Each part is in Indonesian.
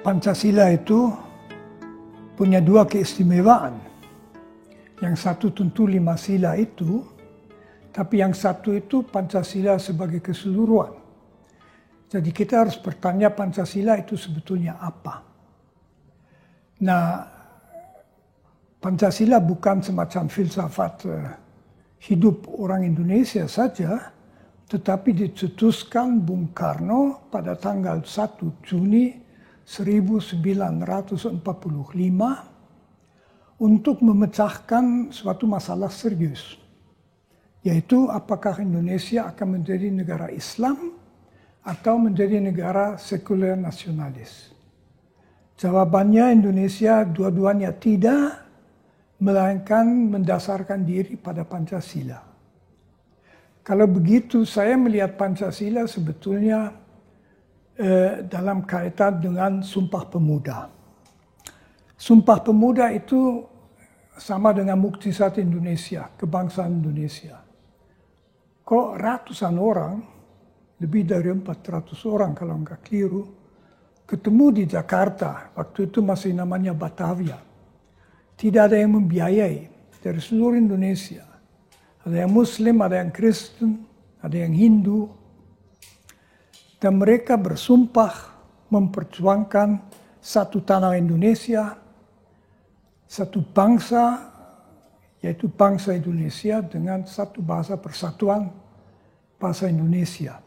Pancasila itu punya dua keistimewaan. Yang satu tentu 5 sila itu, tapi yang satu itu Pancasila sebagai keseluruhan. Jadi kita harus bertanya Pancasila itu sebetulnya apa. Nah, Pancasila bukan semacam filsafat hidup orang Indonesia saja, tetapi dicetuskan Bung Karno pada tanggal 1 Juni 1945 untuk memecahkan suatu masalah serius, yaitu apakah Indonesia akan menjadi negara Islam atau menjadi negara sekuler nasionalis. Jawabannya Indonesia dua-duanya tidak, melainkan mendasarkan diri pada Pancasila. Kalau begitu saya melihat Pancasila sebetulnya dalam kaitan dengan Sumpah Pemuda. Sumpah Pemuda itu sama dengan Mukjizat Indonesia, kebangsaan Indonesia. Kok ratusan orang, lebih dari 400 orang kalau nggak keliru, ketemu di Jakarta, waktu itu masih namanya Batavia. Tidak ada yang membiayai dari seluruh Indonesia. Ada yang Muslim, ada yang Kristen, ada yang Hindu. Dan mereka bersumpah memperjuangkan satu tanah Indonesia, satu bangsa, yaitu bangsa Indonesia dengan satu bahasa persatuan, bahasa Indonesia.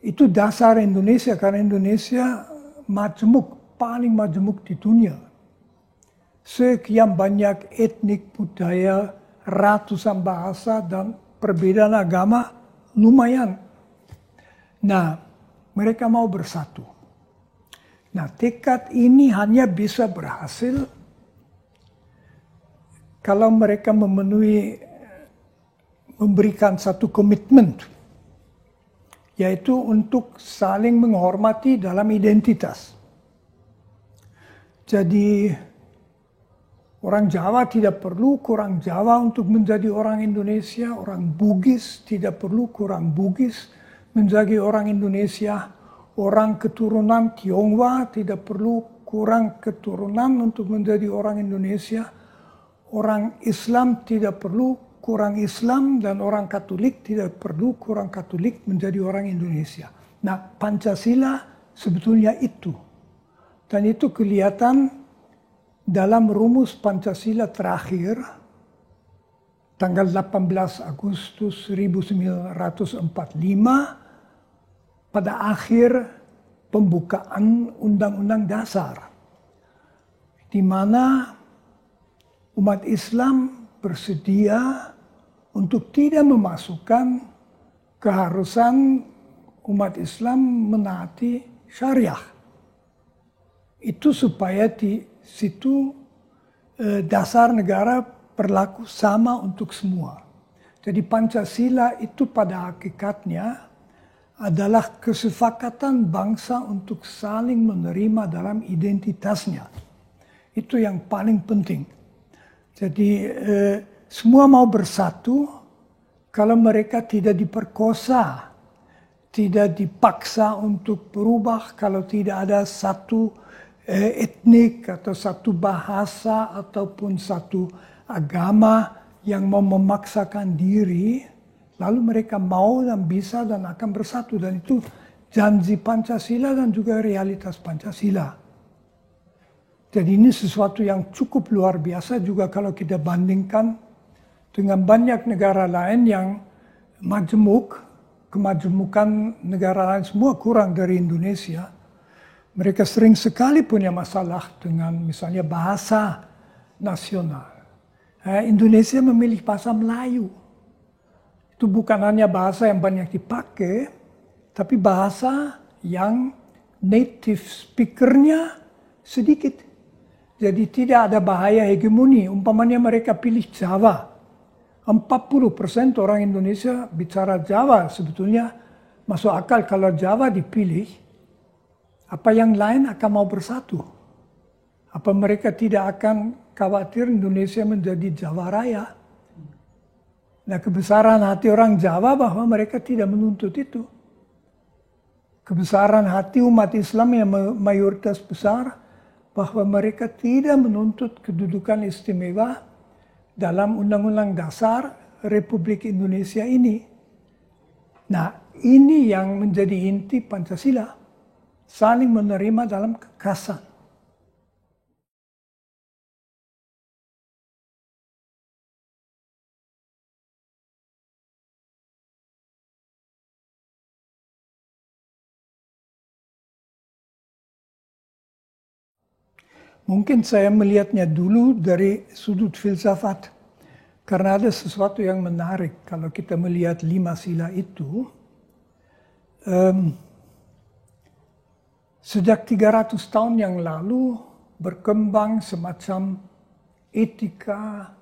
Itu dasar Indonesia, karena Indonesia majemuk, paling majemuk di dunia. Sekian banyak etnik, budaya, ratusan bahasa, dan perbedaan agama lumayan. Nah, mereka mau bersatu. Nah, tekad ini hanya bisa berhasil kalau mereka memberikan satu komitmen, yaitu untuk saling menghormati dalam identitas. Jadi, orang Jawa tidak perlu kurang Jawa untuk menjadi orang Indonesia, orang Bugis tidak perlu kurang Bugis menjadi orang Indonesia, orang keturunan Tionghoa tidak perlu kurang keturunan untuk menjadi orang Indonesia, orang Islam tidak perlu kurang Islam, dan orang Katolik tidak perlu kurang Katolik menjadi orang Indonesia. Nah, Pancasila sebetulnya itu. Dan itu kelihatan dalam rumus Pancasila terakhir, tanggal 18 Agustus 1945, pada akhir pembukaan Undang-Undang Dasar, di mana umat Islam bersedia untuk tidak memasukkan keharusan umat Islam menaati syariah. Itu supaya di situ dasar negara berlaku sama untuk semua. Jadi Pancasila itu pada hakikatnya adalah kesepakatan bangsa untuk saling menerima dalam identitasnya. Itu yang paling penting. Jadi semua mau bersatu kalau mereka tidak diperkosa, tidak dipaksa untuk berubah, kalau tidak ada satu etnik atau satu bahasa ataupun satu agama yang mau memaksakan diri. Lalu mereka mau dan bisa dan akan bersatu. Dan itu janji Pancasila dan juga realitas Pancasila. Jadi ini sesuatu yang cukup luar biasa juga kalau kita bandingkan dengan banyak negara lain yang majemuk. Kemajemukan negara lain semua kurang dari Indonesia. Mereka sering sekali punya masalah dengan misalnya bahasa nasional. Indonesia memilih bahasa Melayu. Itu bukan hanya bahasa yang banyak dipakai, tapi bahasa yang native speakernya sedikit. Jadi tidak ada bahaya hegemoni. Umpamanya mereka pilih Jawa. 40% orang Indonesia bicara Jawa. Sebetulnya masuk akal kalau Jawa dipilih, apa yang lain akan mau bersatu. Apa mereka tidak akan khawatir Indonesia menjadi Jawa Raya? Nah, kebesaran hati orang Jawa bahwa mereka tidak menuntut itu. kebesaran hati umat Islam yang mayoritas besar bahwa mereka tidak menuntut kedudukan istimewa dalam Undang-Undang Dasar Republik Indonesia ini. Nah, ini yang menjadi inti Pancasila, saling menerima dalam kekerasan. Mungkin saya melihatnya dulu dari sudut filsafat, karena ada sesuatu yang menarik kalau kita melihat 5 sila itu. Sejak 300 tahun yang lalu berkembang semacam etika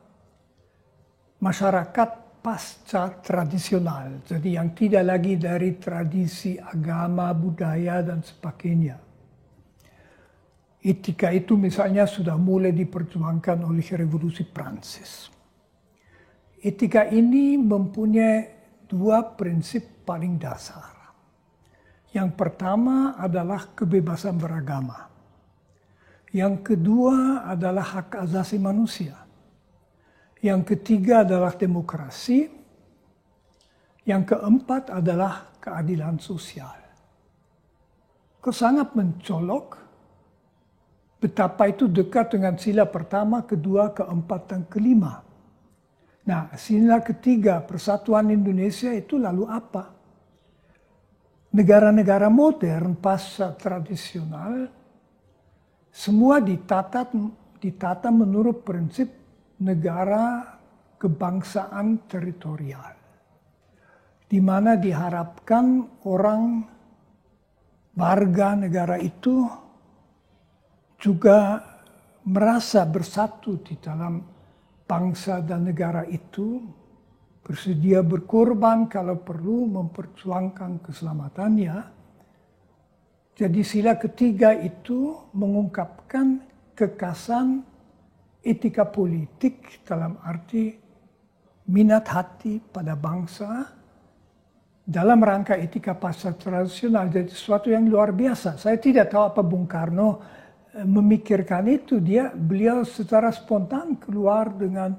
masyarakat pasca tradisional. Jadi yang tidak lagi dari tradisi agama, budaya, dan sebagainya. Etika itu misalnya sudah mulai diperjuangkan oleh Revolusi Prancis. Etika ini mempunyai 2 prinsip paling dasar. Yang pertama adalah kebebasan beragama. Yang kedua adalah hak asasi manusia. Yang ketiga adalah demokrasi. Yang keempat adalah keadilan sosial. Sangat mencolok betapa itu dekat dengan sila pertama, kedua, keempat, dan kelima. Nah, sila ketiga, persatuan Indonesia itu lalu apa? Negara-negara modern pasca tradisional semua ditata menurut prinsip negara kebangsaan teritorial, di mana diharapkan orang warga negara itu juga merasa bersatu di dalam bangsa dan negara itu, bersedia berkorban kalau perlu memperjuangkan keselamatannya. Jadi sila ketiga itu mengungkapkan kekasan etika politik dalam arti minat hati pada bangsa dalam rangka etika pasca tradisional. Jadi sesuatu yang luar biasa. Saya tidak tahu apa Bung Karno memikirkan itu. Beliau secara spontan keluar dengan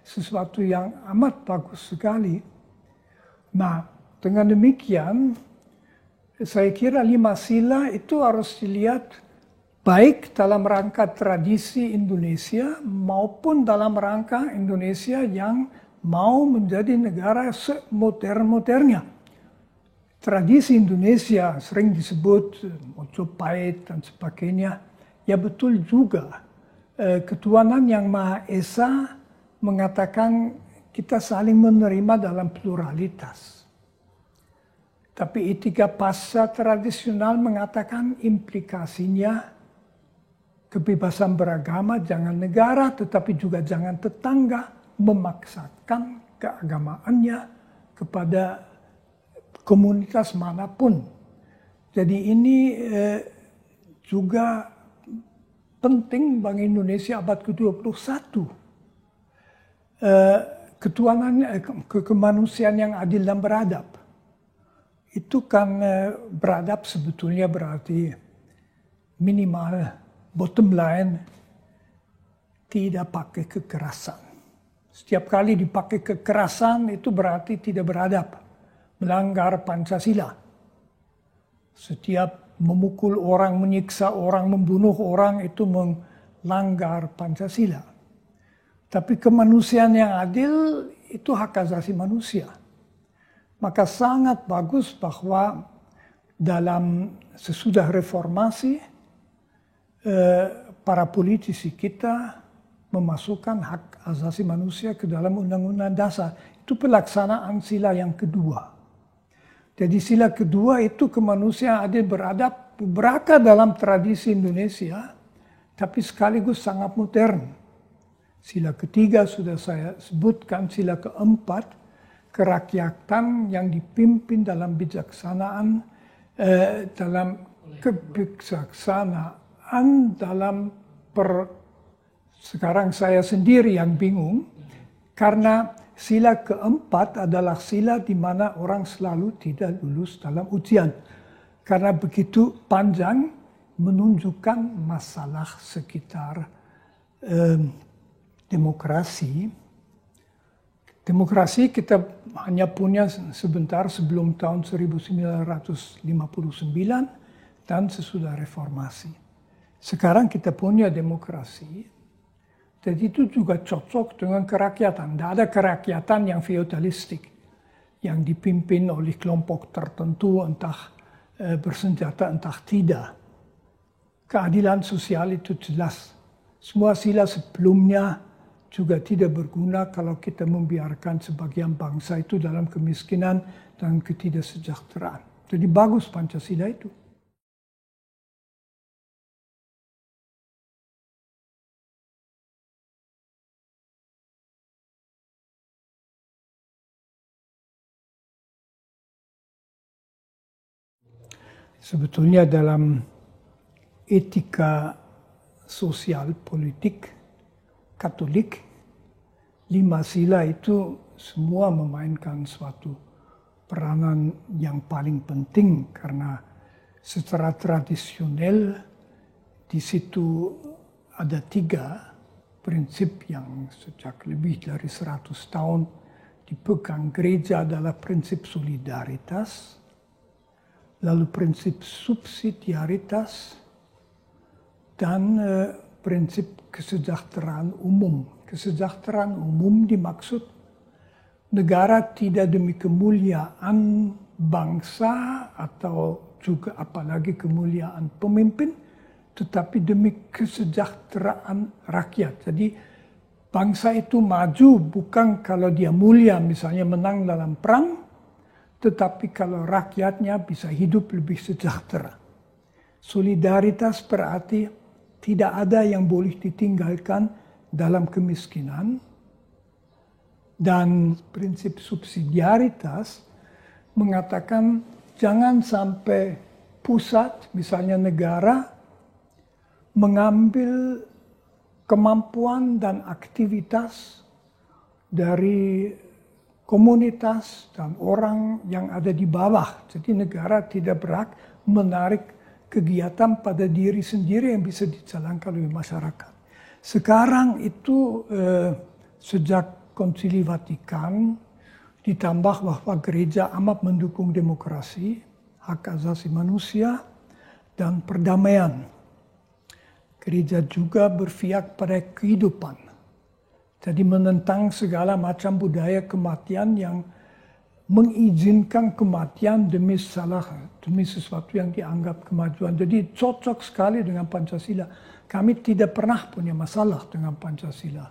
sesuatu yang amat bagus sekali. Nah, dengan demikian saya kira 5 sila itu harus dilihat baik dalam rangka tradisi Indonesia maupun dalam rangka Indonesia yang mau menjadi negara semodern-modernnya. Tradisi Indonesia sering disebut Mojopahit dan sebagainya. Ya betul juga, ketuhanan yang Maha Esa mengatakan kita saling menerima dalam pluralitas. Tapi etika pasca tradisional mengatakan implikasinya kebebasan beragama, jangan negara tetapi juga jangan tetangga memaksakan keagamaannya kepada komunitas manapun. Jadi ini juga penting bagi Indonesia abad ke-21. Ketuhanan, kemanusiaan yang adil dan beradab. Itu kan beradab sebetulnya berarti minimal, bottom line, tidak pakai kekerasan. Setiap kali dipakai kekerasan itu berarti tidak beradab, melanggar Pancasila. Setiap memukul orang, menyiksa orang, membunuh orang itu melanggar Pancasila. Tapi kemanusiaan yang adil itu hak asasi manusia. Maka sangat bagus bahwa dalam sesudah reformasi para politisi kita memasukkan hak asasi manusia ke dalam Undang-Undang Dasar. Itu pelaksanaan sila yang kedua. Jadi sila kedua itu kemanusiaan adil beradab berakar dalam tradisi Indonesia, tapi sekaligus sangat modern. Sila ketiga sudah saya sebutkan, sila keempat kerakyatan yang dipimpin dalam bijaksanaan, sekarang saya sendiri yang bingung, karena sila keempat adalah sila di mana orang selalu tidak lulus dalam ujian. karena begitu panjang menunjukkan masalah sekitar demokrasi. Demokrasi kita hanya punya sebentar sebelum tahun 1959 dan sesudah reformasi. Sekarang kita punya demokrasi, dan itu juga cocok dengan kerakyatan. Tidak ada kerakyatan yang feodalistik, yang dipimpin oleh kelompok tertentu, entah bersenjata, entah tidak. Keadilan sosial itu jelas. Semua sila sebelumnya juga tidak berguna kalau kita membiarkan sebagian bangsa itu dalam kemiskinan dan ketidaksejahteraan. Jadi bagus Pancasila itu. Sebetulnya dalam etika sosial politik Katolik, 5 sila itu semua memainkan suatu peranan yang paling penting karena secara tradisional di situ ada 3 prinsip yang sejak lebih dari 100 tahun dipegang gereja adalah prinsip solidaritas, lalu prinsip subsidiaritas, dan prinsip kesejahteraan umum. Kesejahteraan umum dimaksud negara tidak demi kemuliaan bangsa atau juga apalagi kemuliaan pemimpin, tetapi demi kesejahteraan rakyat. Jadi bangsa itu maju bukan kalau dia mulia, misalnya menang dalam perang, tetapi kalau rakyatnya bisa hidup lebih sejahtera. Solidaritas berarti tidak ada yang boleh ditinggalkan dalam kemiskinan. Dan prinsip subsidiaritas mengatakan jangan sampai pusat, misalnya negara, mengambil kemampuan dan aktivitas dari komunitas dan orang yang ada di bawah. Jadi negara tidak berhak menarik kegiatan pada diri sendiri yang bisa dijalankan oleh masyarakat. Sekarang itu sejak Konsili Vatikan ditambah bahwa gereja amat mendukung demokrasi, hak asasi manusia, dan perdamaian. Gereja juga berpihak pada kehidupan. Jadi menentang segala macam budaya kematian yang mengizinkan kematian demi sesuatu yang dianggap kemajuan. Jadi cocok sekali dengan Pancasila. Kami tidak pernah punya masalah dengan Pancasila.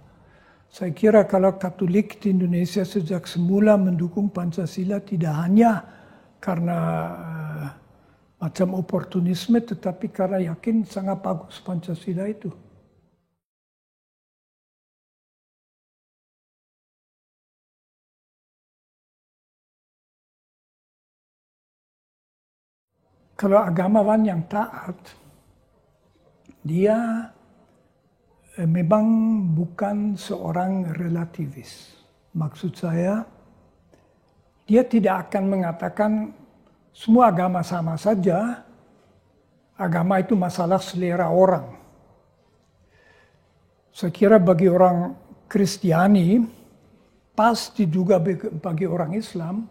Saya kira kalau Katolik di Indonesia sejak semula mendukung Pancasila tidak hanya karena macam oportunisme, tetapi karena yakin sangat bagus Pancasila itu. Kalau agamawan yang taat, dia memang bukan seorang relativis. Maksud saya, dia tidak akan mengatakan semua agama sama saja. Agama itu masalah selera orang. Saya kira bagi orang Kristiani, pasti juga bagi orang Islam,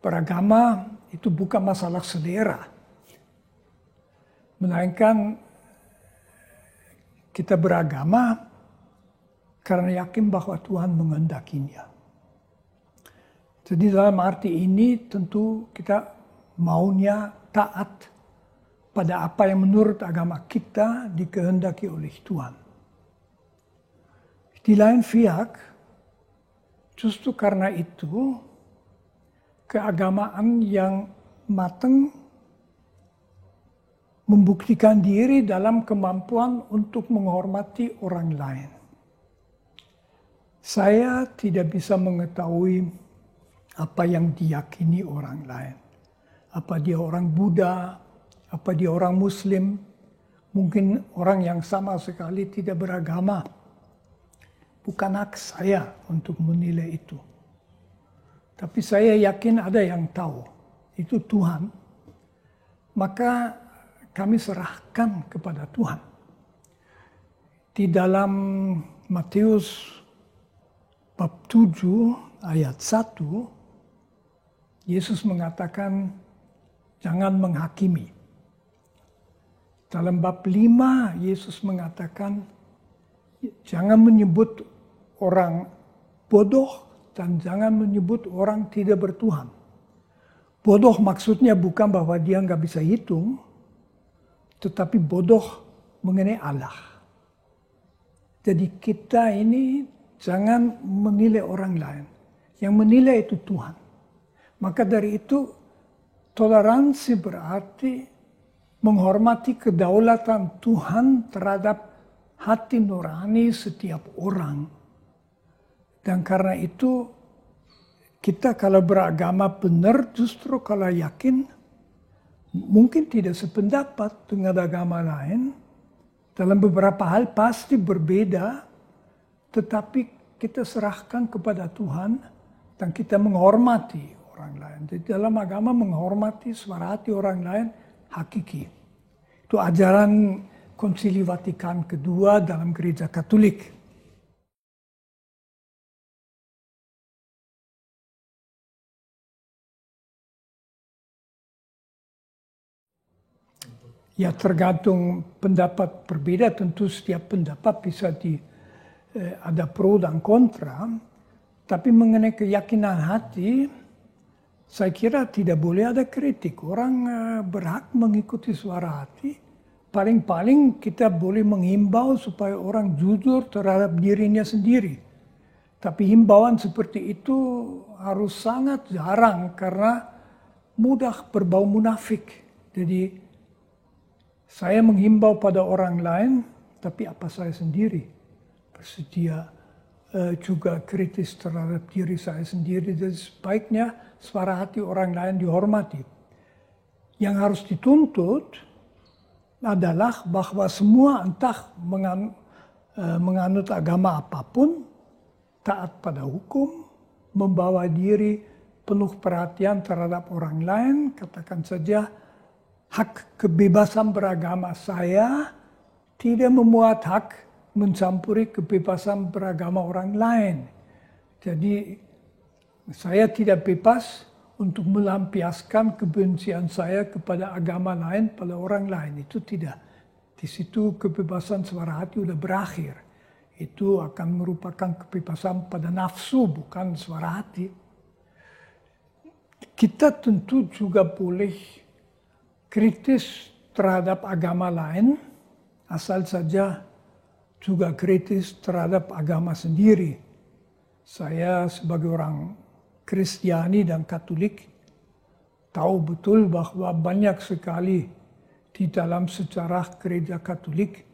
beragama itu bukan masalah selera. Melainkan kita beragama karena yakin bahwa Tuhan menghendakinya. Jadi dalam arti ini tentu kita maunya taat pada apa yang menurut agama kita dikehendaki oleh Tuhan. Di lain pihak, justru karena itu, keagamaan yang matang membuktikan diri dalam kemampuan untuk menghormati orang lain. Saya tidak bisa mengetahui apa yang diyakini orang lain. Apa dia orang Buddha, apa dia orang Muslim, mungkin orang yang sama sekali tidak beragama. Bukan hak saya untuk menilai itu. Tapi saya yakin ada yang tahu, itu Tuhan. maka kami serahkan kepada Tuhan. Di dalam Matius bab 7 ayat 1, Yesus mengatakan jangan menghakimi. Dalam bab 5 Yesus mengatakan jangan menyebut orang bodoh dan jangan menyebut orang tidak bertuhan. Bodoh maksudnya bukan bahwa dia nggak bisa hitung, tetapi bodoh mengenai Allah. Jadi kita ini jangan menilai orang lain. Yang menilai itu Tuhan. Maka dari itu toleransi berarti menghormati kedaulatan Tuhan terhadap hati nurani setiap orang. Dan karena itu kita kalau beragama benar justru kalau yakin mungkin tidak sependapat dengan agama lain. Dalam beberapa hal pasti berbeda, tetapi kita serahkan kepada Tuhan dan kita menghormati orang lain. Jadi dalam agama menghormati suara hati orang lain hakiki. Itu ajaran Konsili Vatikan kedua dalam Gereja Katolik. Ya tergantung pendapat berbeda, tentu setiap pendapat bisa ada pro dan kontra. Tapi mengenai keyakinan hati, saya kira tidak boleh ada kritik. Orang berhak mengikuti suara hati. Paling-paling kita boleh menghimbau supaya orang jujur terhadap dirinya sendiri. Tapi himbauan seperti itu harus sangat jarang karena mudah berbau munafik. Jadi saya menghimbau pada orang lain, tapi apa saya sendiri bersedia juga kritis terhadap diri saya sendiri. Jadi sebaiknya suara hati orang lain dihormati. Yang harus dituntut adalah bahwa semua entah menganut agama apapun, taat pada hukum, membawa diri penuh perhatian terhadap orang lain, katakan saja hak kebebasan beragama saya tidak memuat hak mencampuri kebebasan beragama orang lain. Jadi saya tidak bebas untuk melampiaskan kebencian saya kepada agama lain pada orang lain. Itu tidak. Di situ kebebasan suara hati sudah berakhir. Itu akan merupakan kebebasan pada nafsu, bukan suara hati. Kita tentu juga boleh kritis terhadap agama lain, asal saja juga kritis terhadap agama sendiri. Saya sebagai orang Kristiani dan Katolik tahu betul bahwa banyak sekali di dalam sejarah gereja Katolik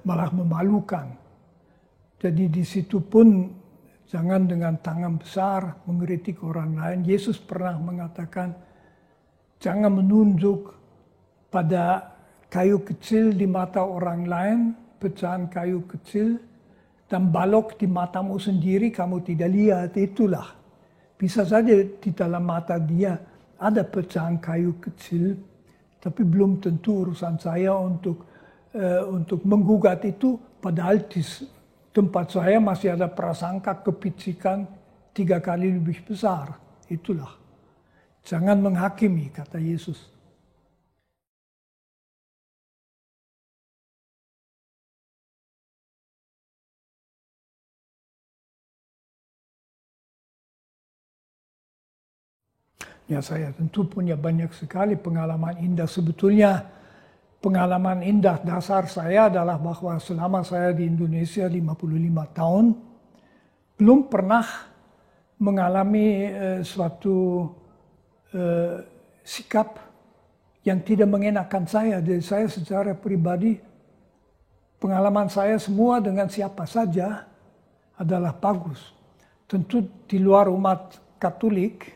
malah memalukan. Jadi di situ pun jangan dengan tangan besar mengkritik orang lain. Yesus pernah mengatakan jangan menunjuk pada kayu kecil di mata orang lain, pecahan kayu kecil, dan balok di matamu sendiri kamu tidak lihat. Itulah. Bisa saja di dalam mata dia ada pecahan kayu kecil, tapi belum tentu urusan saya untuk menggugat itu, padahal di tempat saya masih ada prasangka kepicikan 3 kali lebih besar. Itulah. Jangan menghakimi, kata Yesus. Ya saya tentu punya banyak sekali pengalaman indah. Sebetulnya pengalaman indah dasar saya adalah bahwa selama saya di Indonesia 55 tahun, belum pernah mengalami suatu sikap yang tidak mengenakan saya. Jadi saya secara pribadi, pengalaman saya semua dengan siapa saja adalah bagus. Tentu di luar umat Katolik,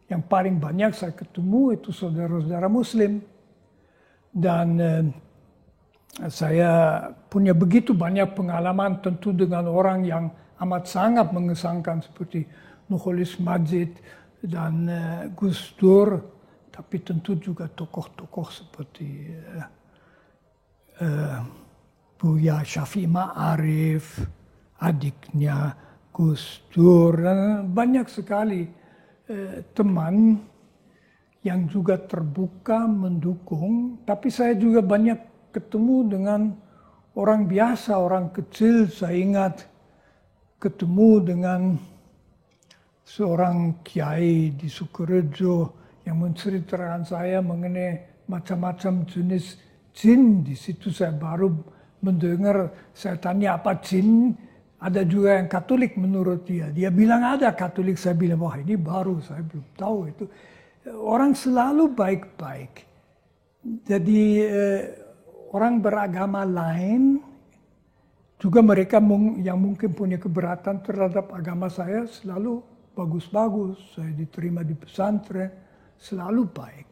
yang paling banyak saya ketemu itu saudara-saudara Muslim. Dan saya punya begitu banyak pengalaman tentu dengan orang yang amat sangat mengesankan seperti Nurcholish Madjid dan Gus Dur tapi tentu juga tokoh-tokoh seperti Buya Syafi'i Ma'arif, adiknya Gus Dur, dan banyak sekali teman yang juga terbuka mendukung. Tapi saya juga banyak ketemu dengan orang biasa, orang kecil. Saya ingat ketemu dengan seorang kiai di Sukorejo yang menceritakan saya mengenai macam-macam jenis jin. Di situ saya baru mendengar, saya tanya apa jin, ada juga yang Katolik menurut dia. Dia bilang ada Katolik, saya bilang wah ini baru, saya belum tahu itu. Orang selalu baik-baik. Jadi orang beragama lain, juga mereka yang mungkin punya keberatan terhadap agama saya selalu bagus-bagus. Saya diterima di pesantren, selalu baik.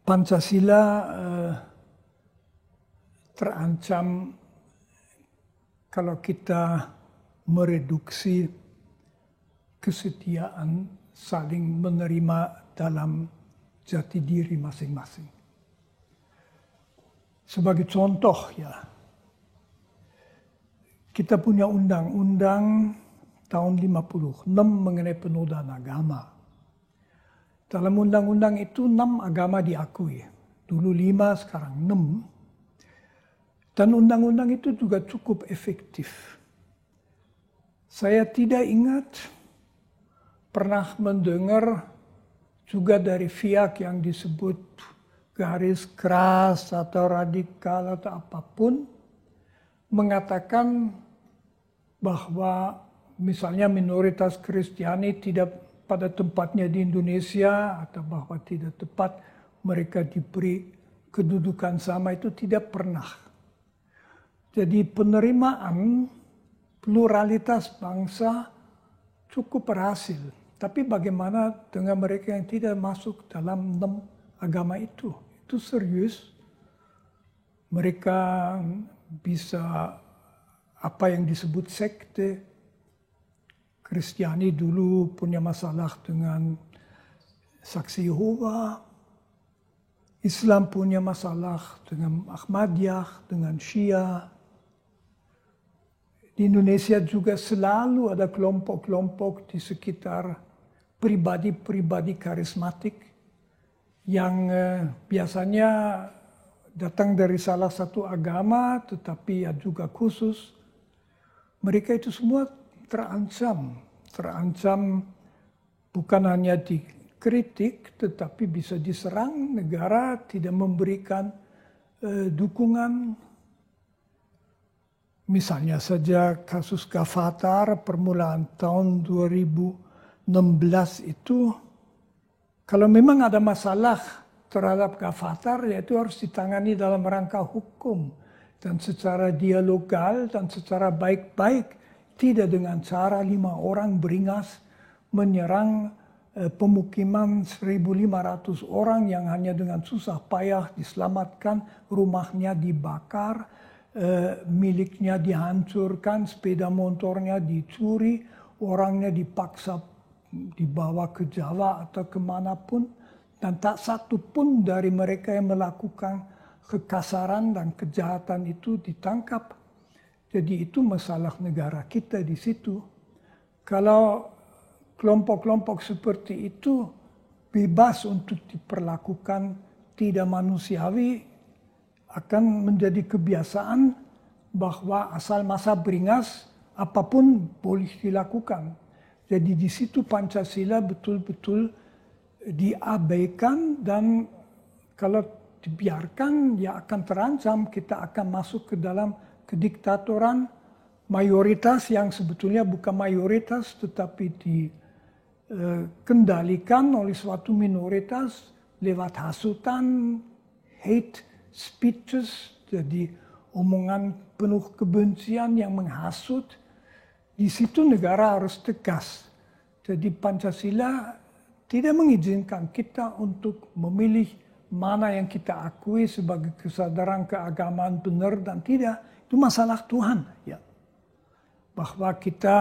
Pancasila terancam kalau kita mereduksi kesetiaan saling menerima dalam jati diri masing-masing. Sebagai contoh ya, kita punya undang-undang tahun 56 mengenai penodaan agama. Dalam undang-undang itu 6 agama diakui. Dulu 5, sekarang 6. Dan undang-undang itu juga cukup efektif. Saya tidak ingat pernah mendengar juga dari pihak yang disebut garis keras atau radikal atau apapun mengatakan bahwa misalnya minoritas Kristiani tidak pada tempatnya di Indonesia atau bahwa tidak tepat mereka diberi kedudukan sama, itu tidak pernah. Jadi penerimaan pluralitas bangsa cukup berhasil. Tapi bagaimana dengan mereka yang tidak masuk dalam 6 agama itu? Itu serius. Mereka bisa apa yang disebut sekte. Kristiani dulu punya masalah dengan Saksi Yehova. Islam punya masalah dengan Ahmadiyah, dengan Syiah. Di Indonesia juga selalu ada kelompok-kelompok di sekitar pribadi-pribadi karismatik yang biasanya datang dari salah satu agama tetapi juga khusus. Mereka itu semua terancam bukan hanya dikritik tetapi bisa diserang. Negara tidak memberikan dukungan. Misalnya saja kasus Gavatar permulaan tahun 2016 itu, kalau memang ada masalah terhadap Gavatar, ya itu harus ditangani dalam rangka hukum dan secara dialogal dan secara baik-baik. Tidak dengan cara 5 orang beringas menyerang pemukiman 1.500 orang yang hanya dengan susah payah diselamatkan, rumahnya dibakar, miliknya dihancurkan, sepeda motornya dicuri, orangnya dipaksa dibawa ke Jawa atau kemanapun, dan tak satu pun dari mereka yang melakukan kekasaran dan kejahatan itu ditangkap. Jadi itu masalah negara kita di situ. Kalau kelompok-kelompok seperti itu bebas untuk diperlakukan tidak manusiawi, akan menjadi kebiasaan bahwa asal masa beringas apapun boleh dilakukan. Jadi di situ Pancasila betul-betul diabaikan, dan kalau dibiarkan ya akan terancam, kita akan masuk ke dalam kediktatoran mayoritas yang sebetulnya bukan mayoritas tetapi dikendalikan oleh suatu minoritas lewat hasutan, hate speeches, jadi omongan penuh kebencian yang menghasut. Di situ negara harus tegas. Jadi Pancasila tidak mengizinkan kita untuk memilih mana yang kita akui sebagai kesadaran keagamaan benar dan tidak, itu masalah Tuhan. Ya. Bahwa kita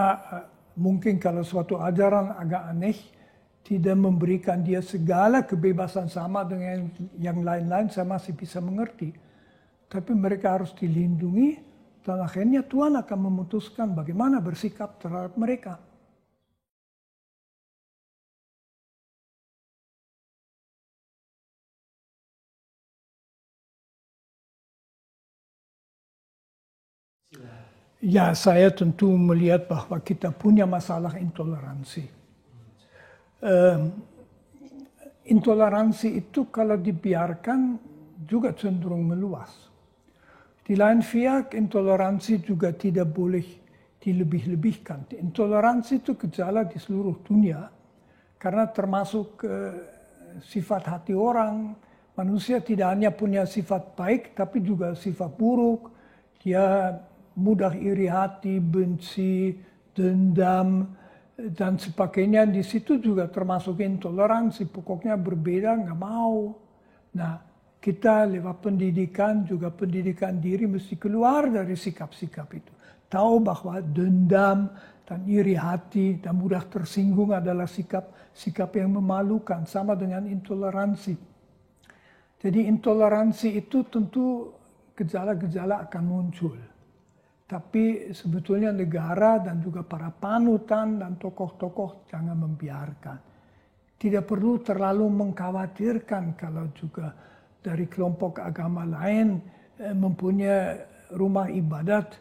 mungkin kalau suatu ajaran agak aneh, tidak memberikan dia segala kebebasan sama dengan yang lain-lain, saya masih bisa mengerti. Tapi mereka harus dilindungi, dan akhirnya Tuhan akan memutuskan bagaimana bersikap terhadap mereka. Ya, saya tentu melihat bahwa kita punya masalah intoleransi. Intoleransi itu kalau dibiarkan juga cenderung meluas. Di lain pihak, intoleransi juga tidak boleh dilebih-lebihkan. Intoleransi itu gejala di seluruh dunia, karena termasuk sifat hati orang. Manusia tidak hanya punya sifat baik, tapi juga sifat buruk. Dia mudah iri hati, benci, dendam, dan sebagainya. Di situ juga termasuk intoleransi. Pokoknya berbeda, nggak mau. Nah, kita lewat pendidikan, juga pendidikan diri mesti keluar dari sikap-sikap itu. Tahu bahwa dendam dan iri hati dan mudah tersinggung adalah sikap yang memalukan, sama dengan intoleransi. Jadi intoleransi itu tentu gejala-gejala akan muncul. Tapi sebetulnya negara dan juga para panutan dan tokoh-tokoh jangan membiarkan. Tidak perlu terlalu mengkhawatirkan kalau juga dari kelompok agama lain mempunyai rumah ibadat,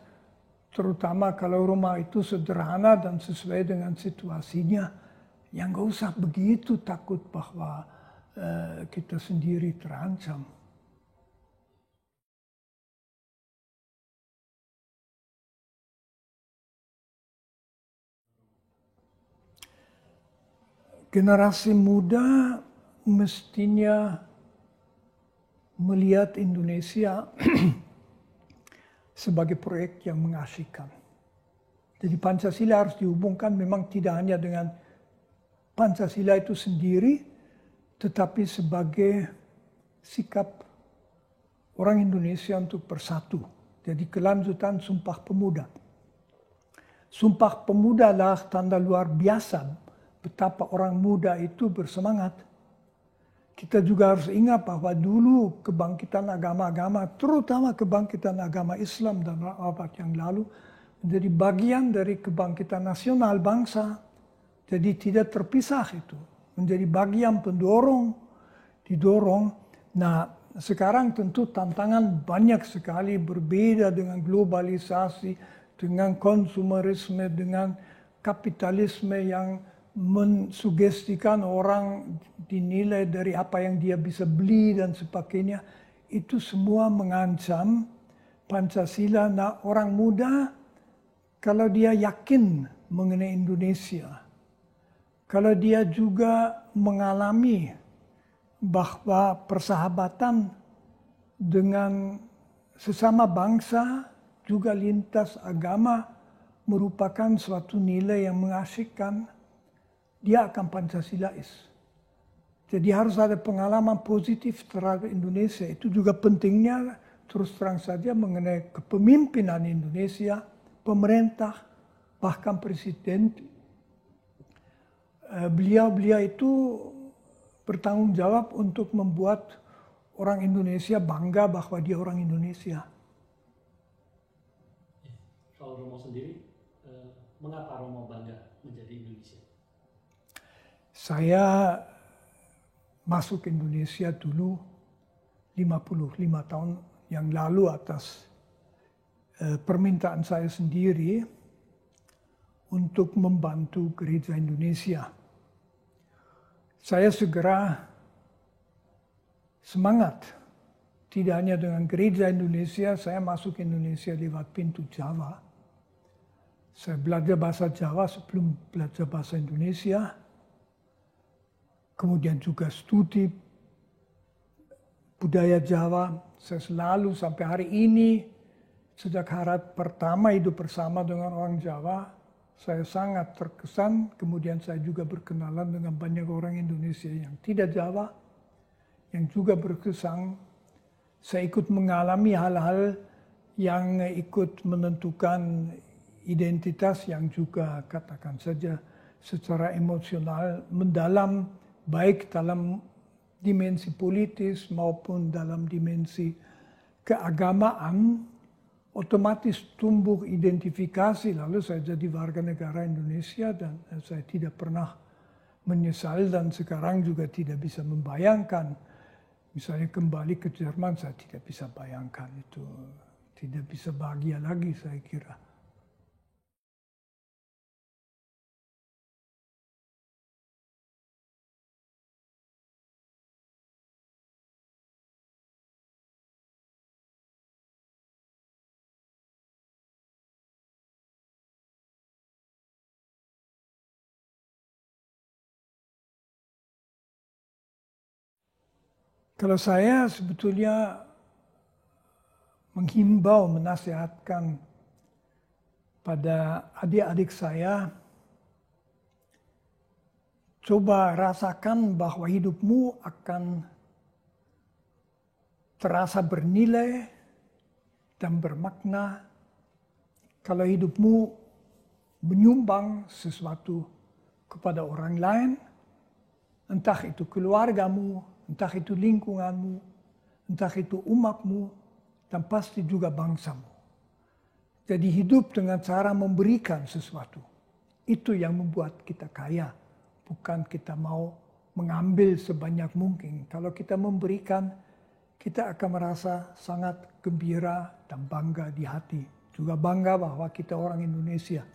terutama kalau rumah itu sederhana dan sesuai dengan situasinya. Yang nggak usah begitu takut bahwa kita sendiri terancam. Generasi muda mestinya melihat Indonesia sebagai proyek yang mengasihkan. Jadi Pancasila harus dihubungkan memang tidak hanya dengan Pancasila itu sendiri, tetapi sebagai sikap orang Indonesia untuk bersatu. Jadi kelanjutan Sumpah Pemuda. Sumpah Pemuda adalah tanda luar biasa betapa orang muda itu bersemangat. Kita juga harus ingat bahwa dulu kebangkitan agama-agama, terutama kebangkitan agama Islam dan abad yang lalu, menjadi bagian dari kebangkitan nasional bangsa. Jadi tidak terpisah itu. Menjadi bagian pendorong, didorong. Nah, sekarang tentu tantangan banyak sekali, berbeda dengan globalisasi, dengan konsumerisme, dengan kapitalisme yang mensugestikan orang dinilai dari apa yang dia bisa beli dan sebagainya. Itu semua mengancam Pancasila. Nah, orang muda kalau dia yakin mengenai Indonesia, kalau dia juga mengalami bahwa persahabatan dengan sesama bangsa juga lintas agama merupakan suatu nilai yang mengasihkan, dia akan Pancasilais. Jadi harus ada pengalaman positif terhadap Indonesia. Itu juga pentingnya terus terang saja mengenai kepemimpinan Indonesia, pemerintah, bahkan presiden. Beliau itu bertanggung jawab untuk membuat orang Indonesia bangga bahwa dia orang Indonesia. Kalau Romo sendiri, mengapa Romo bangga menjadi Indonesia? Saya masuk Indonesia dulu 55 tahun yang lalu atas permintaan saya sendiri untuk membantu gereja Indonesia. Saya segera semangat, tidak hanya dengan gereja Indonesia, saya masuk Indonesia lewat pintu Jawa. Saya belajar bahasa Jawa sebelum belajar bahasa Indonesia. Kemudian juga studi budaya Jawa. Saya selalu sampai hari ini, sejak hari pertama hidup bersama dengan orang Jawa, saya sangat terkesan. Kemudian saya juga berkenalan dengan banyak orang Indonesia yang tidak Jawa, yang juga berkesan. Saya ikut mengalami hal-hal yang ikut menentukan identitas yang juga katakan saja secara emosional mendalam, baik dalam dimensi politis maupun dalam dimensi keagamaan. Otomatis tumbuh identifikasi, lalu saya jadi warga negara Indonesia dan saya tidak pernah menyesal dan sekarang juga tidak bisa membayangkan. Misalnya kembali ke Jerman, saya tidak bisa bayangkan itu. Tidak bisa bahagia lagi saya kira. Kalau saya sebetulnya menghimbau, menasihatkan pada adik-adik saya, coba rasakan bahwa hidupmu akan terasa bernilai dan bermakna kalau hidupmu menyumbang sesuatu kepada orang lain, entah itu keluargamu, entah itu lingkunganmu, entah itu umatmu, dan pasti juga bangsamu. Jadi hidup dengan cara memberikan sesuatu. Itu yang membuat kita kaya. Bukan kita mau mengambil sebanyak mungkin. Kalau kita memberikan, kita akan merasa sangat gembira dan bangga di hati. Juga bangga bahwa kita orang Indonesia.